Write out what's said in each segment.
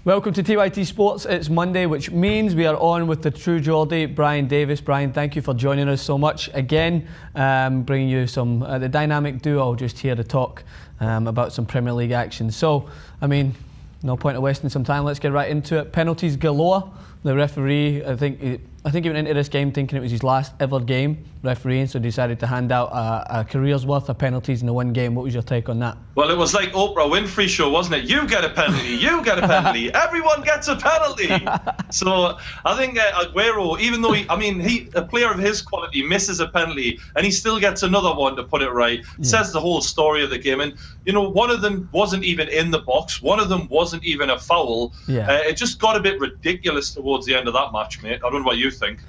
Welcome to TYT Sports. It's Monday, which means we are on with the True Geordie, Brian Davis. Brian, thank you for joining us so much again, bringing you some the dynamic duo just here to talk about some Premier League action. So, I mean, no point of wasting some time. Let's get right into it. Penalties galore. The referee, I think he went into this game thinking it was his last ever game refereeing, so decided to hand out a career's worth of penalties in the one game. What was your take on that? Well, it was like Oprah Winfrey show, wasn't it? You get a penalty, you get a penalty, everyone gets a penalty. So I think Aguero, even though a player of his quality misses a penalty and he still gets another one, to put it right, says the whole story of the game. And one of them wasn't even in the box, one of them wasn't even a foul. It just got a bit ridiculous towards the end of that match, mate. I don't know what you think.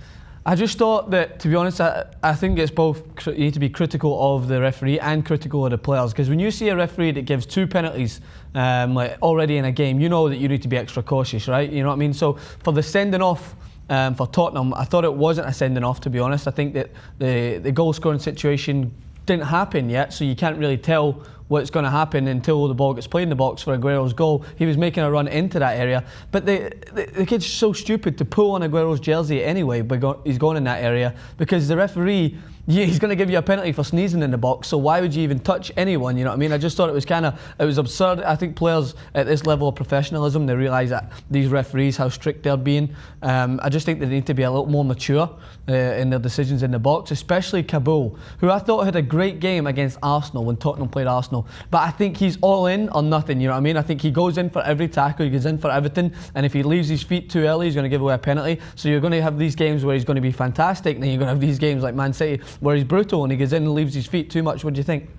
I just thought that, to be honest, I think it's both. You need to be critical of the referee and critical of the players, because when you see a referee that gives two penalties like already in a game, you know that you need to be extra cautious, right? You know what I mean? So for the sending off for Tottenham, I thought it wasn't a sending off, to be honest. I think that the goal scoring situation didn't happen yet, so you can't really tell what's going to happen until the ball gets played in the box for Aguero's goal. He was making a run into that area, but the kid's so stupid to pull on Aguero's jersey anyway, but he's going in that area, because the referee, he's going to give you a penalty for sneezing in the box, so why would you even touch anyone? You know what I mean? I just thought it was absurd. I think players at this level of professionalism, they realise that these referees, how strict they're being. I just think they need to be a little more mature in their decisions in the box, especially Kabul, who I thought had a great game against Arsenal when Tottenham played Arsenal. But I think he's all in or nothing, you know what I mean? I think he goes in for every tackle, he goes in for everything, and if he leaves his feet too early, he's going to give away a penalty. So you're going to have these games where he's going to be fantastic, and then you're going to have these games like Man City where he's brutal and he goes in and leaves his feet too much. What do you think?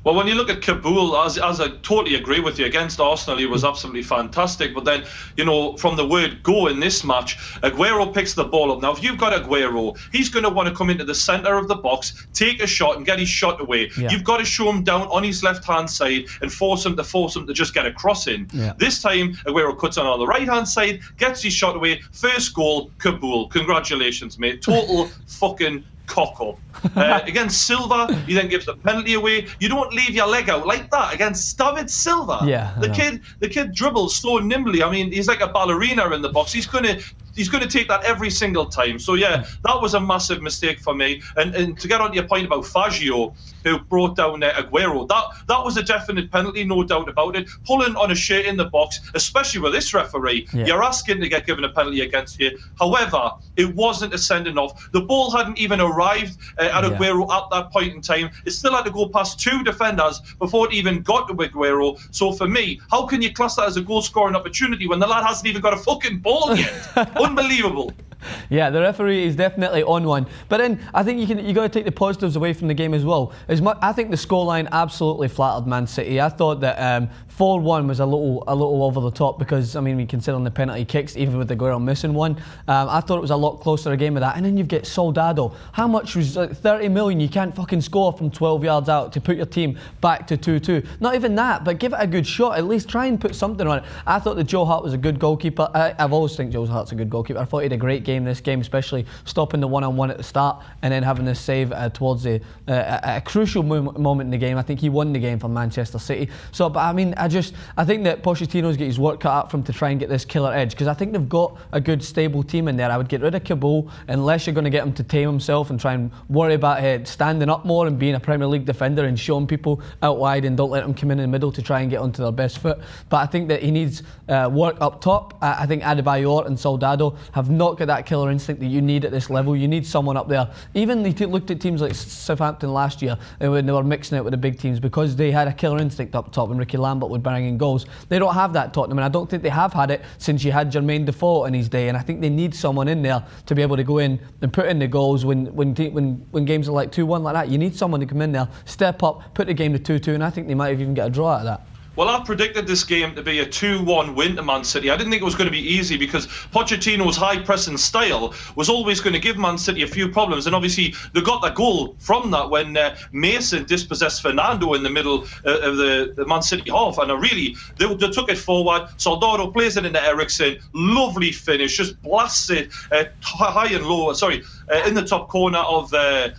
Well, when you look at Kabul, as I totally agree with you, against Arsenal he was absolutely fantastic. But then, from the word go in this match, Aguero picks the ball up. Now, if you've got Aguero, he's going to want to come into the centre of the box, take a shot and get his shot away. Yeah. You've got to show him down on his left-hand side and force him to just get a cross in. Yeah. This time, Aguero cuts on the right-hand side, gets his shot away. First goal, Kabul. Congratulations, mate. Total fucking cock up. Against Silva, he then gives the penalty away. You don't leave your leg out like that against David Silva. Yeah, the kid dribbles so nimbly. I mean, he's like a ballerina in the box. He's going to take that every single time. So yeah, that was a massive mistake for me. And to get on to your point about Fazio, who brought down Aguero, that was a definite penalty, no doubt about it. Pulling on a shirt in the box, especially with this referee, you're asking to get given a penalty against you. However, it wasn't a sending off. The ball hadn't even arrived at Aguero at that point in time. It still had to go past two defenders before it even got to Aguero. So for me, how can you class that as a goal scoring opportunity when the lad hasn't even got a fucking ball yet? Unbelievable. Yeah, the referee is definitely on one. But then I think you got to take the positives away from the game as well. I think the scoreline absolutely flattered Man City. I thought that 4-1 was a little over the top, because we considering the penalty kicks, even with the Aguero missing one, I thought it was a lot closer a game of that. And then you've got Soldado. How much was 30 million? You can't fucking score from 12 yards out to put your team back to 2-2. Not even that, but give it a good shot. At least try and put something on it. I thought that Joe Hart was a good goalkeeper. I've always think Joe Hart's a good goalkeeper. I thought he had a great game this game, especially stopping the one-on-one at the start and then having this save towards a crucial moment in the game. I think he won the game for Manchester City. So, but I think that Pochettino's got his work cut out for him to try and get this killer edge, because I think they've got a good stable team in there. I would get rid of Kabul unless you're going to get him to tame himself and try and worry about standing up more and being a Premier League defender and showing people out wide, and don't let him come in the middle to try and get onto their best foot. But I think that he needs work up top. I think Adebayor and Soldado have not got that killer instinct that you need at this level. You need someone up there. Even they looked at teams like Southampton last year when they were mixing it with the big teams, because they had a killer instinct up top and Ricky Lambert would bring in goals. They don't have that, Tottenham, and I don't think they have had it since you had Jermaine Defoe in his day. And I think they need someone in there to be able to go in and put in the goals when games are like 2-1 like that. You need someone to come in there, step up, put the game to 2-2, and I think they might have even get a draw out of that. Well, I predicted this game to be a 2-1 win to Man City. I didn't think it was going to be easy, because Pochettino's high-pressing style was always going to give Man City a few problems. And obviously, they got that goal from that when Mason dispossessed Fernando in the middle of the Man City half. And they took it forward. Soldado plays it into Eriksen. Lovely finish. Just blasts it high and low. In the top corner of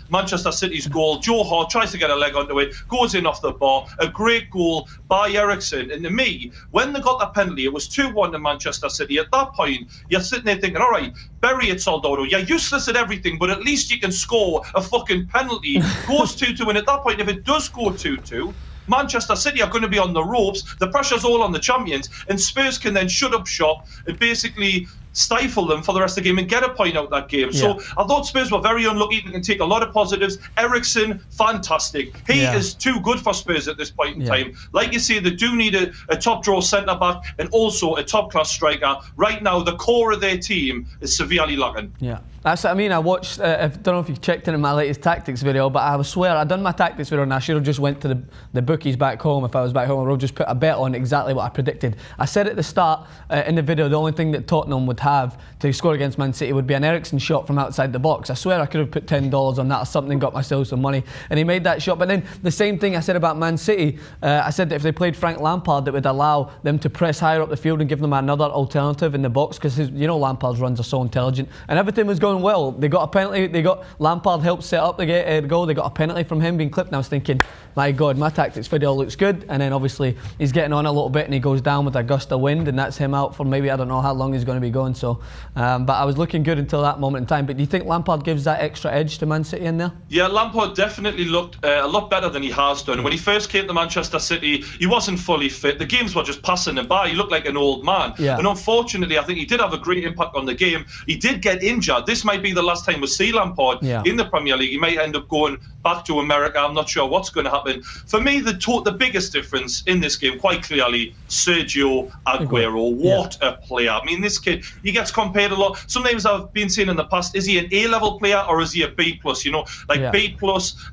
Manchester City's goal. Joe Hart tries to get a leg onto it. Goes in off the bar. A great goal by Eriksen. Eriksen, and to me, when they got that penalty, it was 2-1 to Manchester City. At that point, you're sitting there thinking, all right, bury it, Soldado. You're useless at everything, but at least you can score a fucking penalty. Goes 2-2, and at that point, if it does go 2-2, Manchester City are going to be on the ropes. The pressure's all on the champions, and Spurs can then shut up shop and basically stifle them for the rest of the game and get a point out of that game. So I thought Spurs were very unlucky. We can take a lot of positives. Eriksen, fantastic. He is too good for Spurs at this point in time. Like you say, they do need a top draw centre-back and also a top-class striker. Right now, the core of their team is severely lacking. Yeah. That's what I mean. I watched, I don't know if you checked in my latest tactics video, but I swear I'd done my tactics video and I should have just went to the bookies back home. If I was back home, I would just put a bet on exactly what I predicted. I said at the start in the video, the only thing that Tottenham would have to score against Man City would be an Eriksen shot from outside the box. I swear I could have put $10 on that or something, got myself some money, and he made that shot. But then the same thing I said about Man City, I said that if they played Frank Lampard, it would allow them to press higher up the field and give them another alternative in the box, because you know Lampard's runs are so intelligent, and everything was going well. They got a penalty, Lampard helped set up the goal, they got a penalty from him being clipped, and I was thinking, my God, my tactics video looks good. And then obviously he's getting on a little bit and he goes down with a gust of wind, and that's him out for maybe, I don't know how long he's going to be going. So but I was looking good until that moment in time. But do you think Lampard gives that extra edge to Man City in there? Yeah, Lampard definitely looked a lot better than he has done. When he first came to Manchester City, he wasn't fully fit. The games were just passing him by. He looked like an old man. And unfortunately, I think he did have a great impact on the game. He did get injured. This might be the last time we see Lampard in the Premier League. He might end up going back to America. I'm not sure what's going to happen. For me, the biggest difference in this game, quite clearly, Sergio Aguero. What a player. I mean, this kid, he gets compared a lot. Sometimes I've been saying in the past, is he an A-level player or is he a B+? You know, like B+,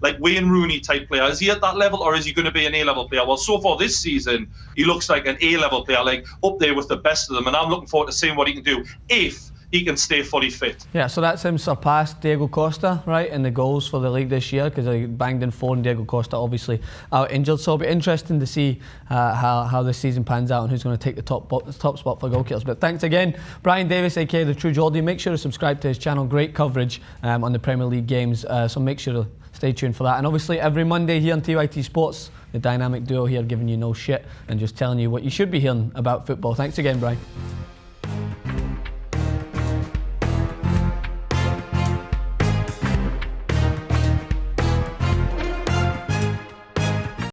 like Wayne Rooney type player. Is he at that level or is he going to be an A-level player? Well, so far this season, he looks like an A-level player, like up there with the best of them. And I'm looking forward to seeing what he can do if he can stay fully fit. Yeah, so that's him surpassed Diego Costa, right, in the goals for the league this year, because he banged in 4 and Diego Costa obviously out injured. So it'll be interesting to see how this season pans out and who's going to take the top spot for goalkeepers. But thanks again, Brian Davis, aka the True Geordie. Make sure to subscribe to his channel. Great coverage on the Premier League games. So make sure to stay tuned for that. And obviously every Monday here on TYT Sports, the dynamic duo here giving you no shit and just telling you what you should be hearing about football. Thanks again, Brian.